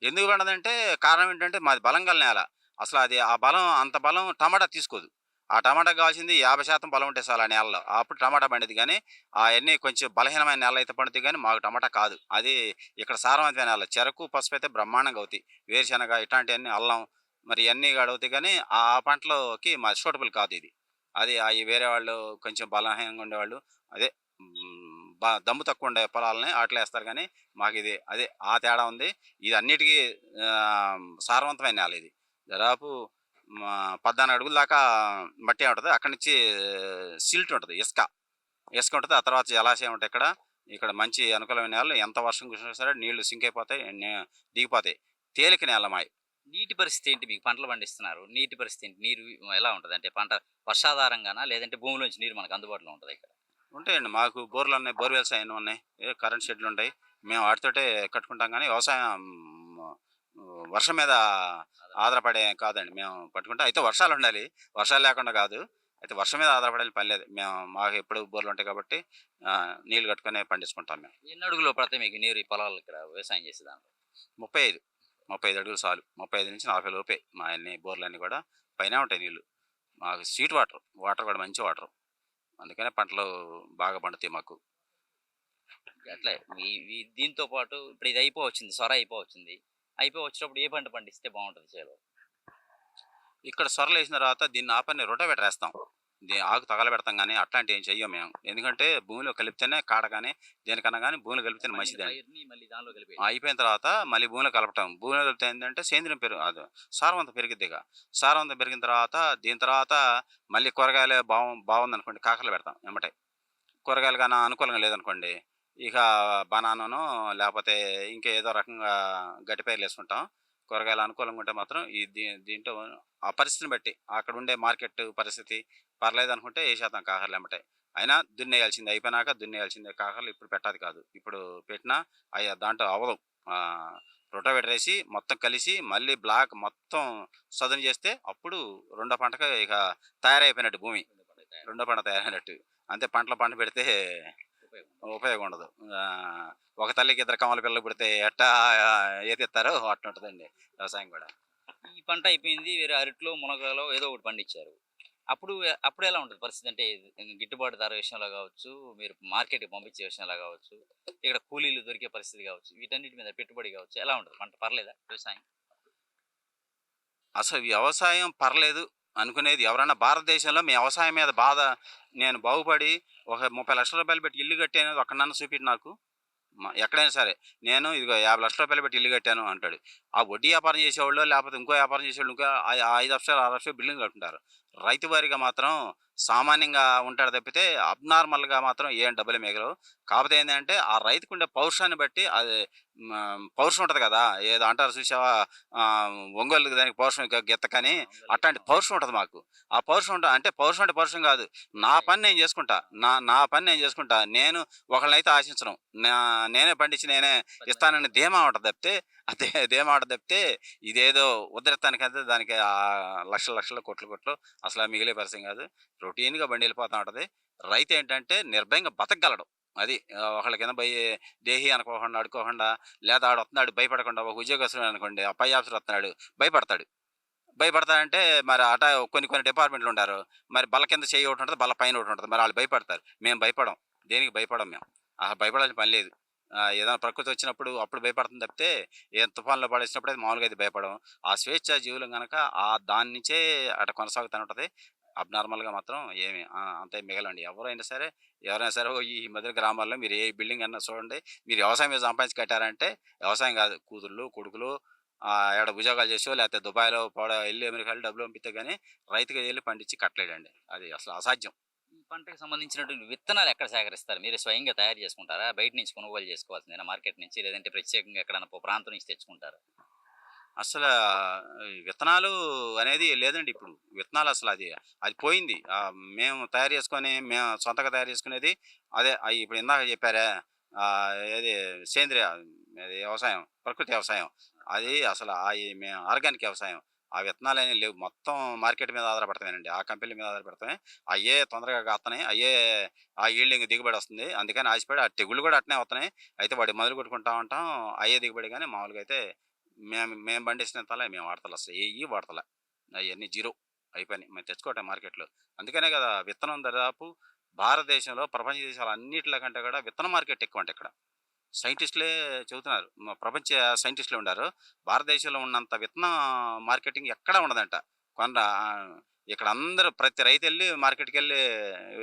ఎందుకు పండదంటే కారణం ఏంటంటే మాది బలంగల నేల. అసలు అది ఆ బలం అంత బలం టమాటా తీసుకోదు. ఆ టమాటాకి కావాల్సింది 50% బలం ఉంటే చాలు ఆ నేలలో. అప్పుడు టమాటా పండిద్ది గానీ, అయన్నీ కొంచెం బలహీనమైన నేల అయితే పండుతాయి గానీ, మాకు టమాటా కాదు. అది ఇక్కడ సారవంతమైన నేల. చెరకు, పసుపు అయితే బ్రహ్మాండంగా అవుతాయి. వేరుశనగ ఇట్లాంటియన్నీ అల్లం మరి ఇయన్నీ అవుతాయి గానీ, ఆ పంటలోకి మాది సూటబుల్ కాదు ఇది. అది అయి వేరే వాళ్ళు కొంచెం బలహీనంగా ఉండేవాళ్ళు అదే దమ్ము తక్కువ ఉండే పొలాలని ఆటిలో ఏస్తారు గానీ, మాకిది అదే ఆ తేడా ఉంది. ఇది అన్నిటికీ సారవంతమైన నేల ఇది. దాదాపు 14 అడుగుల దాకా మట్టే ఉంటది. అక్కడి నుంచి సిల్ట్ ఉంటది. ఇసుక ఉంటది. ఆ తర్వాత జలాశయం ఉంటాయి ఇక్కడ. ఇక్కడ మంచి అనుకూలమైన నేలలు. ఎంత వర్షం కురిసినా సరే నీళ్లు సింక్ అయిపోతాయి. దిగిపోతాయి. తేలిక నేల మాయి. నీటి పరిస్థితి ఏంటి? మీకు పంటలు పండిస్తున్నారు. నీటి పరిస్థితి ఏంటి? నీరు ఎలా ఉంటది? అంటే పంట వర్షాధారంగానా? లేదంటే భూమిలోంచి నీరు మనకు అందుబాటులో ఉంటదా ఇక్కడ? ఉంటాయండి. మాకు బోర్‌లున్నాయి. బోర్‌వెల్స్ అయన్నీ ఉన్నాయి. కరెంట్ షెడ్‌లుంటాయి. మేము వాటితోటే కట్టుకుంటాం గానీ, వ్యవసాయం వర్షం మీద ఆధారపడే కాదండి. మేము పట్టుకుంటే అయితే వర్షాలుండాలి. వర్షాలు లేకుండా కాదు. అయితే వర్షం మీద ఆధారపడాల్సిన పని లేదు. మాకు ఎప్పుడు బోర్‌లుంటాయి కాబట్టి నీళ్లు కట్టుకునే పండించుకుంటాం మేము. ఎన్ని అడుగులు పడతాయి మీకు నీరు ఈ పొలాలు ఇక్కడ వ్యవసాయం చేసే దాంట్లో? 35, 35 అడుగులు చాలు. 35-40 లోపే మా అన్ని బోర్‌లన్నీ కూడా పైనే ఉంటాయి నీళ్లు. మాకు స్వీట్ వాటర్. వాటర్ కూడా మంచి వాటర్. అందుకనే పంటలు బాగా పండుతాయి మాకు. అట్లే దీంతో పాటు ఇప్పుడు ఇది అయిపోవచ్చింది. సొర అయిపోవచ్చింది. అయిపోవచ్చినప్పుడు ఏ పంట పండిస్తే బావుంటది చేలో? ఇక్కడ సొరలేసిన తర్వాత దీన్ని ఆపని రొటోవేటర్ ఏస్తాం. ఆకు తగలబెడతాం గానీ, అట్లాంటివి ఏం చెయ్యం మేము. ఎందుకంటే భూమిలో కలిపితేనే కాడ గానీ, దేనికన్నా గానీ భూమిలో కలిపితేనే మంచిదండి. పైరుని మళ్ళీ దానిలో కలిపి అయిపోయిన తర్వాత మళ్ళీ భూమిలో కలపటం. భూమిలో కలిపితే ఏంటంటే సేంద్రియం అది సారవంతం పెరిగిద్దిగ. సారవంతం పెరిగిన తర్వాత దీని తర్వాత మళ్ళీ కూరగాయలు బావుందనుకోండి కాకరలు పెడతాం ఎమ్మటే. కూరగాయలు గాన అనుకూలంగా లేదనుకోండి, ఇక బనానానో లేపోతే ఇంకా ఏదో రకంగా గడ్డి పైర్లేసుకుంటాం. కూరగాయలు అనుకూలంగా ఉంటే మాత్రం ఈ దీంట్లో ఆ పరిస్థితిని బట్టి అక్కడుండే మార్కెట్ పరిస్థితి పర్లేదనుకుంటే ఏసేస్తాం కాకరలు ఎమ్మటే. అయినా దున్నేయాల్సిందే అయిపోయినాక దున్నేయాల్సిందే కాకరలు ఇప్పుడు పెట్టాది కాదు. ఇప్పుడు పెట్టినా దాంట్లో అవ్వదు. రొటోవేటర్ ఏసి మొత్తం కలిసి మళ్ళీ బ్లాక్ మొత్తం సదును చేస్తే అప్పుడు రెండో పంటకి ఇక తయారైపోయినట్టు భూమి. రెండో పంట తయారైనట్టు. అంతే పంటలో పంట పెడితే ఉపయోగం ఉండదు. ఒక తల్లికి ఇద్దరు కమల పిల్లలు పుడితే ఎట్టా ఏదిస్తారో అట్టుంటదండి వ్యవసాయం కూడా. ఈ పంట అయిపోయింది. వేరే అరట్లో, మునగలో ఏదో ఒకటి పండించారు. అప్పుడు ఎలా ఉంటది పరిస్థితి? అంటే గిట్టుబాటు ధర విషయంలో గావచ్చు, మీరు మార్కెట్‌కి పంపించే విషయంలో గావచ్చు, ఇక్కడ కూలీలు దొరికే పరిస్థితి గావచ్చు, వీటన్నిటి మీద పెట్టుబడి గావచ్చు, ఎలా ఉంటది? పంట పర్లేదా వ్యవసాయం? అసలు వ్యవసాయం పర్లేదు అనుకునేది ఎవరన్నా భారతదేశంలో మీ వ్యవసాయం మీద బాధ నేను బాగుపడి ఒక 30,00,000 పెట్టి ఇల్లు కట్టాను ఒక్కడనన్నా చూపిడు నాకు. ఎక్కడైనా సరే నేను ఇదిగో 50,00,000 పెట్టి ఇల్లు కట్టాను అంటాడు. ఆ వడ్డీ వ్యాపారం చేసేవాళ్ళు లేకపోతే ఇంకో వ్యాపారం చేసేవాళ్ళు ఇంకా 5,00,000 6,00,000 బిల్డింగ్ కట్టుకుంటారు. రైతు వారిగా మాత్రం సామాన్యంగా ఉంటాడు తప్పితే అబ్నార్మల్గా మాత్రం ఏం డబ్బులు మిగలవు. కాకపోతే ఏంటంటే ఆ రైతుకు ఉండే పౌరుషాన్ని బట్టి అది పౌరుషం ఉంటుంది కదా, ఏదో అంటారు చూసావా, ఒంగోలు దానికి పౌరుషం గెత్తకని అట్లాంటి పౌరుషం ఉంటుంది మాకు. ఆ పౌరుషం అంటే పౌరుషం అంటే పౌరుషం కాదు, నా పని నేను చేసుకుంటా, నా పని నేను చేసుకుంటా, నేను ఒకళ్ళనైతే ఆశించను, నేనే పండించి నేనే ఇస్తానని ధీమా ఉంటుంది తప్పితే, అదే ధీమా ఉంటుంది తప్పితే ఇదేదో ఉద్ధరిస్తానికైతే దానికి లక్షల లక్షలు కోట్లు అసలు మిగిలే పరిస్థితి కాదు. రొటీన్గా బండి వెళ్ళిపోతూ ఉంటుంది. రైతు ఏంటంటే నిర్భయంగా బతకగలడు. అది ఒకళ్ళ కింద దేహి అనుకోకుండా అడుకోకుండా, లేదా ఆడు వస్తున్నాడు భయపడకుండా, ఒక ఉద్యోగస్తుడు అనుకోండి ఆ పై ఆఫీసర్ వస్తున్నాడు భయపడతాడు. భయపడతాడంటే మరి కొన్ని డిపార్ట్మెంట్లు ఉంటారు, మరి బల్ల కింద చేయి ఒకటి ఉంటుంది, బల్ల పైన ఒకటి ఉంటుంది, మరి వాళ్ళు భయపడతారు. మేము భయపడం, దేనికి భయపడం మేము, భయపడాల్సిన పని లేదు. ఏదైనా ప్రకృతి వచ్చినప్పుడు అప్పుడు భయపడుతుంది తప్పితే ఏ తుఫాన్లో పడేసినప్పుడు అయితే మామూలుగా అయితే భయపడం. ఆ స్వేచ్ఛ జీవులం కనుక దాని నుంచే అటు కొనసాగుతూ ఉంటుంది. అబ్నార్మల్గా మాత్రం ఏమి అంతే మిగలండి. ఎవరైనా సరే ఈ మధ్య గ్రామాల్లో మీరు ఏ బిల్డింగ్ అన్నా చూడండి, మీరు వ్యవసాయం మీద సంపాదించి కట్టారంటే వ్యవసాయం కాదు, కూతుళ్ళు కొడుకులు ఏడ ఉద్యోగాలు చేసో లేకపోతే దుబాయ్లో వెళ్ళి అమెరికా వెళ్ళి డబ్బులు పంపిస్తే కానీ రైతుగా వెళ్ళి పండించి కట్టలేడండి. అది అసలు అసాధ్యం. ఈ పంటకు సంబంధించినటువంటి విత్తనాలు ఎక్కడ సేకరిస్తారు? మీరే స్వయంగా తయారు చేసుకుంటారా? బయట నుంచి కొనుగోలు చేసుకోవాల్సిందేనా మార్కెట్ నుంచి? లేదంటే ప్రత్యేకంగా ఎక్కడైనా ప్రాంతం నుంచి తెచ్చుకుంటారా? అసలు ఈ విత్తనాలు అనేది లేదండి ఇప్పుడు. విత్తనాలు అసలు అది పోయింది. మేము తయారు చేసుకొని మేము సొంతంగా తయారు చేసుకునేది అదే. ఇప్పుడు ఇందాక చెప్పారే, ఏది సేంద్రియ, అది వ్యవసాయం, ప్రకృతి వ్యవసాయం, అది అసలు మేము ఆర్గానిక్ వ్యవసాయం. ఆ విత్తనాలు అనేవి లేవు, మొత్తం మార్కెట్ మీద ఆధారపడతామేనండి, ఆ కంపెనీల మీద ఆధారపడతామే. అయ్యే తొందరగా కాస్తున్నాయి, అయ్యే ఆ ఈల్డింగ్ దిగుబడి వస్తుంది, అందుకని ఆశపడి ఆ తెగుళ్ళు కూడా అట్నే వస్తున్నాయి. అయితే వాడి మొదలు కొట్టుకుంటా ఉంటాం, అయ్యే దిగుబడి. కానీ మామూలుగా అయితే మేము పండించినంతలా మేము వాడతలే, అసలు ఏవి వాడతలే, అవన్నీ జీరో అయిపోయినాయి మేము తెచ్చుకోవటం మార్కెట్లో. అందుకనే కదా విత్తనం దాదాపు భారతదేశంలో ప్రపంచ దేశాలు అన్నిటిలో కంటే కూడా విత్తన మార్కెట్ ఎక్కువ అంటే ఇక్కడ. సైంటిస్టులే చెబుతున్నారు, ప్రపంచ సైంటిస్టులు ఉన్నారు, భారతదేశంలో ఉన్నంత విత్తన మార్కెటింగ్ ఎక్కడా ఉండదంట. కొన్న ఇక్కడ అందరూ ప్రతి రైతు వెళ్ళి మార్కెట్కి వెళ్ళి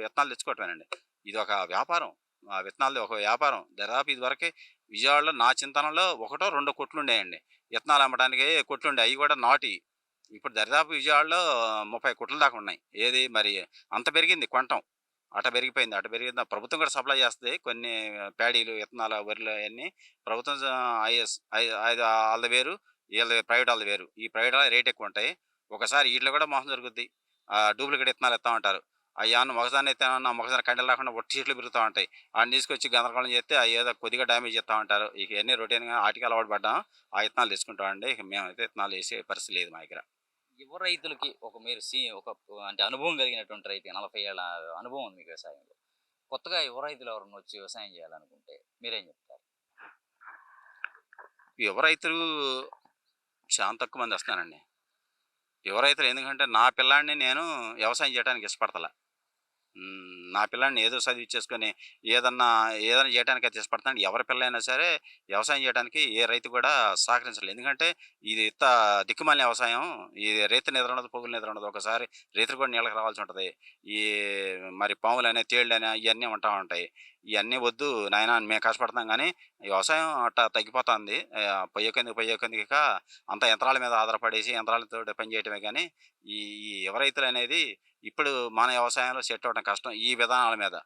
విత్తనాలు తెచ్చుకోవటమేనండి. ఇది ఒక వ్యాపారం, ఆ విత్తనాలది ఒక వ్యాపారం. దాదాపు ఇదివరకే విజయవాడలో నా చింతనలో ఒకటో రెండో కొట్లు ఉండేయండి విత్తనాలు అమ్మడానికి, కొట్లుండే అవి కూడా నాటి. ఇప్పుడు దరిదాపు విజయవాడలో 30 కొట్ల దాకా ఉన్నాయి. ఏది మరి అంత పెరిగింది కొంటం, పెరిగిపోయింది, పెరిగింది. ప్రభుత్వం కూడా సప్లై చేస్తుంది కొన్ని ప్యాడీలు విత్తనాలు వరిలు అవన్నీ. ప్రభుత్వం వాళ్ళది వేరు, వీళ్ళది ప్రైవేట్ వాళ్ళది వేరు. ఈ ప్రైవేట్ వాళ్ళ రేట్ ఎక్కువ ఉంటాయి. ఒకసారి వీటిలో కూడా మోసం జరుగుద్ది. డూప్లికేట్ విత్తనాలు ఇస్తా ఉంటారు. అవి ఏమన్నా మొగజాన్ని ఎత్తామన్నా మొగజాన్ని కండలు రాకుండా ఒట్టి చెట్లు పెరుగుతూ ఉంటాయి. వాడిని తీసుకొచ్చి గందరగోళం చేస్తే అవి ఏదో కొద్దిగా డ్యామేజ్ చేస్తూ ఉంటారు. ఇక ఎన్ని రొటీన్గా ఆటికి అలవాటు పడ్డాం, ఆ విత్తనాలు తీసుకుంటామండి. ఇక మేమైతే విత్తనాలు వేసే పరిస్థితి లేదు మా దగ్గర. యువ రైతులకి మీరు ఒక అంటే అనుభవం కలిగినటువంటి రైతు, 40 ఏళ్ళ అనుభవం ఉంది మీకు వ్యవసాయంలో. కొత్తగా యువ రైతులు ఎవరన్నా వచ్చి వ్యవసాయం చేయాలనుకుంటే మీరేం చెప్తారు? యువ రైతులు చాలా తక్కువ మంది వస్తున్నానండి. యువ రైతులు ఎందుకంటే నా పిల్లాడిని నేను వ్యవసాయం చేయడానికి ఇష్టపడతలే. నా పిల్లాడిని ఏదో చదివిచ్చేసుకొని ఏదన్నా చేయడానికి అయితే ఇష్టపడతాను. ఎవరి పిల్లైనా సరే వ్యవసాయం చేయడానికి ఏ రైతు కూడా సహకరించలేదు. ఎందుకంటే ఇది దిక్కుమాలిన వ్యవసాయం. ఇది రైతు నిద్ర ఉండదు, పొగులు నిద్ర ఉండదు. ఒకసారి రైతులు కూడా నీళ్ళకి రావాల్సి ఉంటుంది. ఈ మరి పాములని తేళ్ళని ఇవన్నీ ఉంటా ఉంటాయి. ఇవన్నీ వద్దు నాయన, మేము కష్టపడతాం కానీ ఈ వ్యవసాయం తగ్గిపోతుంది. పొయ్యకందుక అంత యంత్రాల మీద ఆధారపడేసి యంత్రాలతో పని చేయటమే కానీ ఈ ఈ యువ రైతులు అనేది ఇప్పుడు మన వ్యవసాయంలో సెట్ అవ్వడం కష్టం ఈ విధానాల మీద.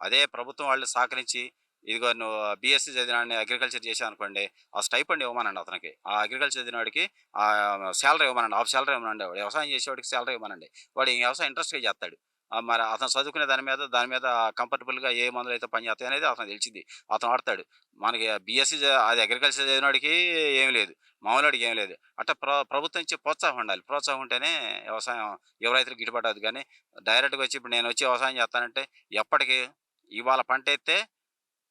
అదే ప్రభుత్వం వాళ్ళు సహకరించి ఇదిగో నువ్వు బీఎస్సీ చదివినాడిని అగ్రికల్చర్ చేసావు అనుకోండి, ఆ స్టైపెండ్ ఇవ్వమనండి అతనికి. ఆ అగ్రికల్చర్ చదివినవాడికి శాలరీ ఇవ్వమనండి, హాఫ్ శాలరీ ఇవ్వమనండి. వాడు వ్యవసాయం చేసేవాడికి శాలరీ ఇవ్వమనండి. వాడు ఈ వ్యవసాయం ఇంట్రెస్ట్గా చేస్తాడు. మరి అతను చదువుకునే దాని మీద కంఫర్టబుల్గా ఏ మందులు అయితే పని చేస్తాయి అనేది అతను తెలిసింది, అతను వాడతాడు. మనకి బీఎస్సీ అది అగ్రికల్చర్ చదివినవాడికి ఏమి లేదు, మామూలుడికి ఏం లేదు. అట్లా ప్రభుత్వం ఇచ్చే ప్రోత్సాహం ఉండాలి. ప్రోత్సాహం ఉంటేనే వ్యవసాయం యువ రైతులకు గిట్టుబడదు. కానీ డైరెక్ట్గా వచ్చి ఇప్పుడు నేను వచ్చి వ్యవసాయం చేస్తానంటే ఎప్పటికీ ఇవాళ పంట ఎత్తే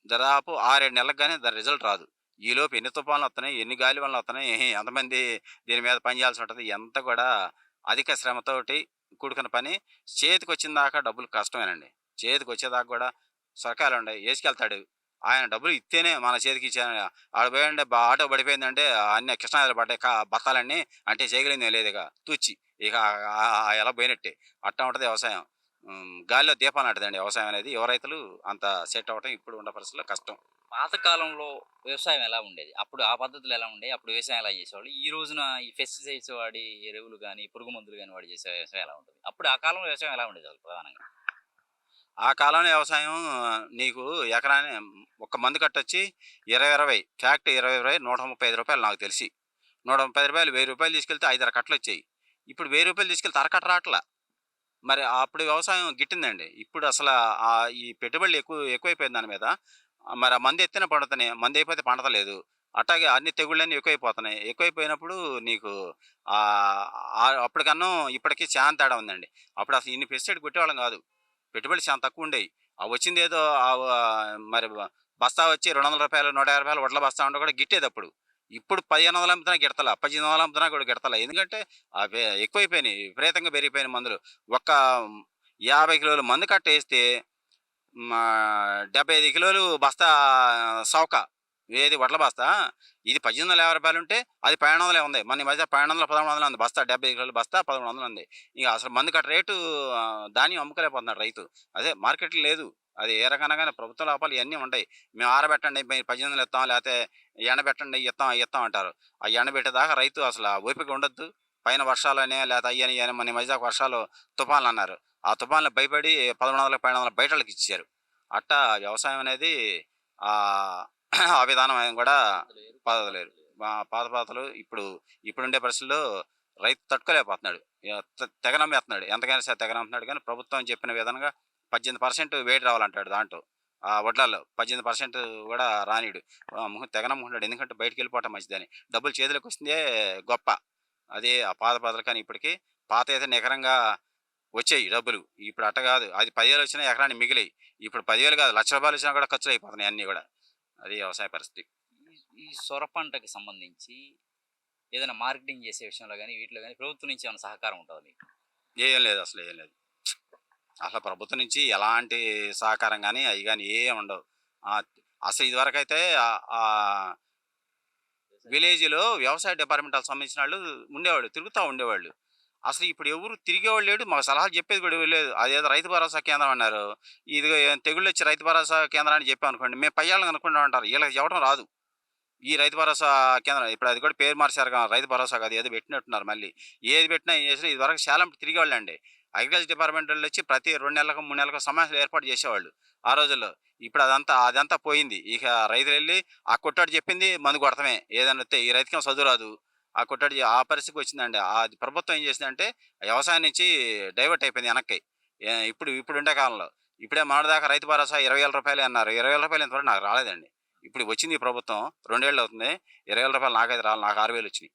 దాదాపు 6, 7 నెలలకు గాని దాని రిజల్ట్ రాదు. ఈలోపు ఎన్ని తుఫాన్లు వస్తున్నాయి, ఎన్ని గాలి వానలు వస్తున్నాయి, ఎంతమంది దీని మీద పని చేయాల్సి ఉంటది. ఇదంతా కూడా అధిక శ్రమతోటి కూడుకున్న పని. చేతికొచ్చిన దాకా డబ్బులు కష్టమేనండి. చేతికొచ్చేదాకా కూడా సొరకాయలుండయి. ఏసుకెళ్తాడు. ఆయన డబ్బులు ఇత్తేనే మన చేతికి ఇచ్చాను. ఆడ పోయంటే ఆటో పడిపోయిందంటే అన్ని కృష్ణాయిలు పడ్డాయి. బత్తాలన్నీ అంటే చేయగలిగిందేం లేదు ఇక. తూచి. ఇక ఎలా పోయినట్టే. అట్టా ఉంటది వ్యవసాయం. గాలిలో దీపం లాంటిదండి వ్యవసాయం అనేది. యువ రైతులు అంత సెట్ అవ్వటం ఇప్పుడు ఉన్న పరిస్థితుల్లో కష్టం. పాత కాలంలో వ్యవసాయం ఎలా ఉండేది? అప్పుడు ఆ పద్ధతులు ఎలా ఉండేవి? అప్పుడు వ్యవసాయం ఎలా చేసేవాళ్ళు? ఈ రోజున ఈ పెస్టిసైడ్స్ వాడి ఎరువులు గాని, పురుగు మందులు గాని వాడి చేసే వ్యవసాయం ఎలా ఉంటుంది? అప్పుడు ఆ కాలంలో వ్యవసాయం ఎలా ఉండేది అసలు ప్రధానంగా? ఆ కాలంలో వ్యవసాయం నీకు ఎకరాని ఒక మందు కట్టొచ్చి 20, 20 ఫ్యాక్ట్ 20, 20 ₹135 నాకు తెలిసి. ₹130, ₹1000 తీసుకెళ్తే 5 కట్టలొచ్చాయి. ఇప్పుడు ₹1000 తీసుకెళ్తే అరకట్ట రాట్లా. మరి అప్పుడు వ్యవసాయం గిట్టిందండి. ఇప్పుడు అసల ఈ పెట్టుబడులు ఎక్కువైపోయింది దాని మీద. మరి ఆ మందెత్తేనే పండుతున్నాయి. మందయిపోతే పండతలేదు. అట్టాగే అన్ని తెగుళ్ళన్నీ ఎక్కువైపోతున్నాయి. ఎక్కువైపోయినప్పుడు నీకు ఆహ్, అప్పటికన్నా ఇప్పటికి చానా తేడా ఉందండి. అప్పుడు అసలు ఇన్ని పెస్టిసైడ్ కొట్టేవాళ్ళం గాదు. పెట్టుబడులు చాలా తక్కువుండేయి. ఆ వచ్చిందేదో మరి బస్తా వచ్చి ₹200, ₹150 వడ్ల బస్తా ఉంటే కూడా గిట్టేదప్పుడు. ఇప్పుడు 1500 అమ్ముతున్నా గిడతల. 1800 అమ్ముతున్నా కూడా గిడతల. ఎందుకంటే అవే ఎక్కువైపోయినాయి. విపరీతంగా పెరిగిపోయిన మందులు. ఒక్క 50 కిలోల మందు కట్టేస్తే మా 75 కిలోలు బస్తా సౌక. ఏది వడ్ల బస్తా. ఇది ₹1850 ఉంటే అది 1200 ఉంది. మొన్న ఈ మధ్య 1200, 1300 ఉంది బస్తా. 75 కిలోల బస్తా 1100 ఉంది. ఇక అసలు మందు కట్ట రేటు ధాన్యం అమ్ముకోలేకపోతున్నాడు రైతు. అదే మార్కెట్‌లో లేదు. అది ఏ రకంగా గాని ప్రభుత్వ లోపాలు ఇయన్నీ ఉంటాయి. మేము ఆరబెట్టండి మీరు 1800 ఇస్తాం లేతే ఎండబెట్టండి ఇత్తాం ఇత్తాం అంటారు. ఆ ఎండబెట్టేదాకా రైతు అసల ఓపిక ఉండొద్దు. పైన వర్షాలనే లేతే అయ్యని ఇయ్యని మొన్న ఈ మధ్య వర్షాలు తుఫాన్లన్నారు. ఆ తుఫాన్లకు భయపడి 1100, 1200 బయటోళ్ళకి ఇచ్చేశారు. అట్టా వ్యవసాయం అనేది ఆహ్, ఆ విధానం కూడా పద్ధతి లేదు. పాత పద్ధతులు ఇప్పుడుండే పరిస్థితుల్లో రైతు తట్టుకోలేకపోతున్నాడు. తెగ నమ్మేస్తున్నాడు. ఎంతకైనా సరే తెగ నమ్ముతున్నాడు కానీ ప్రభుత్వం చెప్పిన విధంగా 18% వేడి రావాలంటాడు దాంట్లో. ఆ వడ్లల్లో 18% కూడా రానీయడు. తెగ నమ్ముకుంటాడు. ఎందుకంటే బయటికెళ్ళిపోవటం మంచిదని. డబ్బులు చేతిలోకొస్తుందే గొప్ప. అదే ఆ పాత పద్ధతులు కానీ ఇప్పటికి పాతయితే నికరంగా వచ్చేయి డబ్బులు. ఇప్పుడు అట్ట గాదు. అది 10,000 వచ్చినా ఎకరానికి మిగిలేయి. ఇప్పుడు 10,000 కాదు ₹1,00,000 వచ్చినా కూడా ఖర్చులయిపోతున్నాయి అన్నీ గూడా. అది వ్యవసాయ పరిస్థితి. ఈ సొర పంటకి సంబంధించి ఏదైనా మార్కెటింగ్ చేసే విషయంలో గాని, వీటిలో గాని ప్రభుత్వం నుంచి ఏమైనా సహకారం ఉంటదా మీకు? ఏం లేదు అసలు ఏం లేదు. అసలు ప్రభుత్వం నుంచి ఎలాంటి సహకారం గాని, అయి గాని ఏం ఉండవు. ఆహ్, అసలు ఇదివరకైతే విలేజ్‌లో వ్యవసాయ డిపార్ట్‌మెంట్‌కి సంబంధించినాళ్ళు ఉండేవాళ్ళు. తిరుగుతా ఉండేవాళ్ళు. అసలు ఇప్పుడు ఎవరు తిరిగేవాళ్ళు లేడు. మాకు సలహాలు చెప్పేది కూడా ఎవరు లేదు. అదేదో రైతు భరోసా కేంద్రం అన్నారు. ఇదిగో తెగుళ్ళొచ్చి రైతు భరోసా కేంద్రాన్ని చెప్పామనుకోండి, మేము పయ్యాళ్ళని కనుక్కుంటామంటారు. ఈళ్ళకి చెప్పడం రాదు. ఈ రైతు భరోసా కేంద్రం ఇప్పుడు అది కూడా పేరు మార్చారుగా రైతు భరోసా కాదు ఏదో పెట్టినట్టున్నారు మళ్ళీ. ఏది పెట్టినా ఏం చేసినా ఇదివరకు సేలం తిరిగేవాళ్ళండి. అగ్రికల్చర్ డిపార్ట్మెంట్ వాళ్ళొచ్చి ప్రతి 2 నెలలకు, 3 నెలలకు సమావేశాలు ఏర్పాటు చేసేవాళ్ళు ఆ రోజుల్లో. ఇప్పుడు అదంతా పోయింది. ఇక రైతులెళ్ళి ఆ కొట్టాడు చెప్పింది మందు కొడతమే. ఏదైనా వస్తే ఈ రైతుకేమో చదువు రాదు. ఆ కొట్టాడు ఆ పరిస్థితికి వచ్చిందండి. అది ప్రభుత్వం ఏం చేసిందంటే వ్యవసాయం నుంచి డైవర్ట్ అయిపోయింది వెనక్కి. ఇప్పుడుండే కాలంలో. ఇప్పుడే మొన్నటిదాకా రైతు భరోసా ₹20,000 అన్నారు. ₹20,000 ఇంతవరకు నాకు రాలేదండి. ఇప్పుడు వచ్చింది ఈ ప్రభుత్వం 2 ఏళ్ళు అవుతుంది. ₹20,000 నాకైతే రాలే. నాకు 6,000 వచ్చినాయి.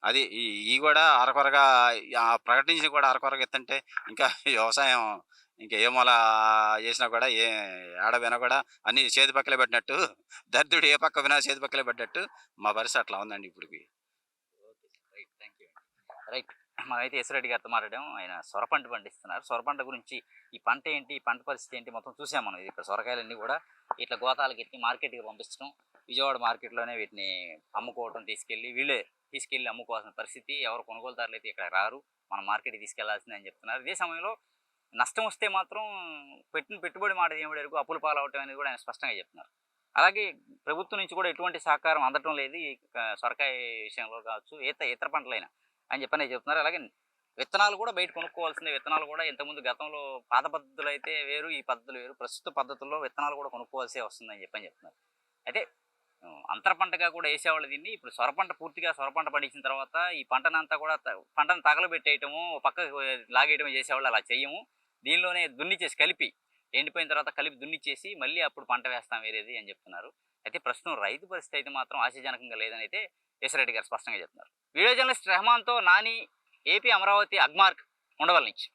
అది ఇయి గూడా అరకొరగా ప్రకటించినవి కూడా అరకొరగా ఇత్తంటే ఇంకా వ్యవసాయం ఇంకా ఏ మూల చేసినా కూడా ఏడ పోయినా కూడా అన్నీ చేతి పక్కలే పెట్టినట్టు దరిద్రుడు ఏ పక్క పోయినా చేతి పక్కలే పడ్డట్టు మా పరిస్థితి అట్లా ఉందండి ఇప్పటికి. Okay sir. Right. Thank you. Right. మనమైతే ఎస్‌రెడ్డి గారితో మాట్లాడాం. ఆయన సొర పంట పండిస్తున్నారు. సొర పంట గురించి ఈ పంట ఏంటి? ఈ పంట పరిస్థితి ఏంటి? మొత్తం చూసాం మనం. ఇక్కడ సొరకాయలన్నీ కూడా ఇట్లా గోతాలకెత్తి మార్కెట్‌కి పంపించడం. విజయవాడ మార్కెట్‌లోనే వీటిని అమ్ముకోవటం తీసుకెళ్ళి వీళ్ళే తీసుకెళ్ళి అమ్ముకోవాల్సిన పరిస్థితి. ఎవరు కొనుగోలుదారులైతే ఇక్కడ రారు. మనం మార్కెట్‌కి తీసుకెళ్లాల్సిందే అని చెప్తున్నారు. ఇదే సమయంలో నష్టం వస్తే మాత్రం పెట్టిన పెట్టుబడి మాట దేవుడి ఎరుగు అప్పుల పాలవటం అనేది కూడా ఆయన స్పష్టంగా చెప్తున్నారు. అలాగే ప్రభుత్వం నుంచి కూడా ఎటువంటి సహకారం అందటం లేదు. ఈ సొరకాయ విషయంలో కావచ్చు, ఇతర పంటలైనా అని చెప్పని చెప్తున్నారు. అలాగే విత్తనాలు కూడా బయట కొనుక్కోవాల్సిందే. విత్తనాలు కూడా ఇంతకుముందు గతంలో పాత పద్ధతులు అయితే వేరు, ఈ పద్ధతులు వేరు. ప్రస్తుత పద్ధతుల్లో విత్తనాలు కూడా కొనుక్కోవాల్సే వస్తుందని చెప్పని చెప్తున్నారు. అయితే అంతర పంటగా కూడా వేసేవాళ్ళు దీన్ని. ఇప్పుడు సొర పంట పూర్తిగా సొర పంట పండించిన తర్వాత ఈ పంటనంతా కూడా పంటను తగలబెట్టేయటము, పక్కకు లాగేయటము చేసేవాళ్ళు. అలా చెయ్యము. దీనిలోనే దున్నిచ్చేసి కలిపి ఎండిపోయిన తర్వాత కలిపి దున్నిచ్చేసి మళ్ళీ అప్పుడు పంట వేస్తాం వేరేది అని చెప్తున్నారు. అయితే ప్రస్తుతం రైతు పరిస్థితి అయితే మాత్రం ఆశాజనకంగా లేదని అయితే యశ్వరెడ్డి గారు స్పష్టంగా చెప్తున్నారు. వీడియో జర్నలిస్ట్ రెహమాన్‌తో నాని, ఏపీ అమరావతి అగ్మార్క్ ఉండవల్లి నుంచి.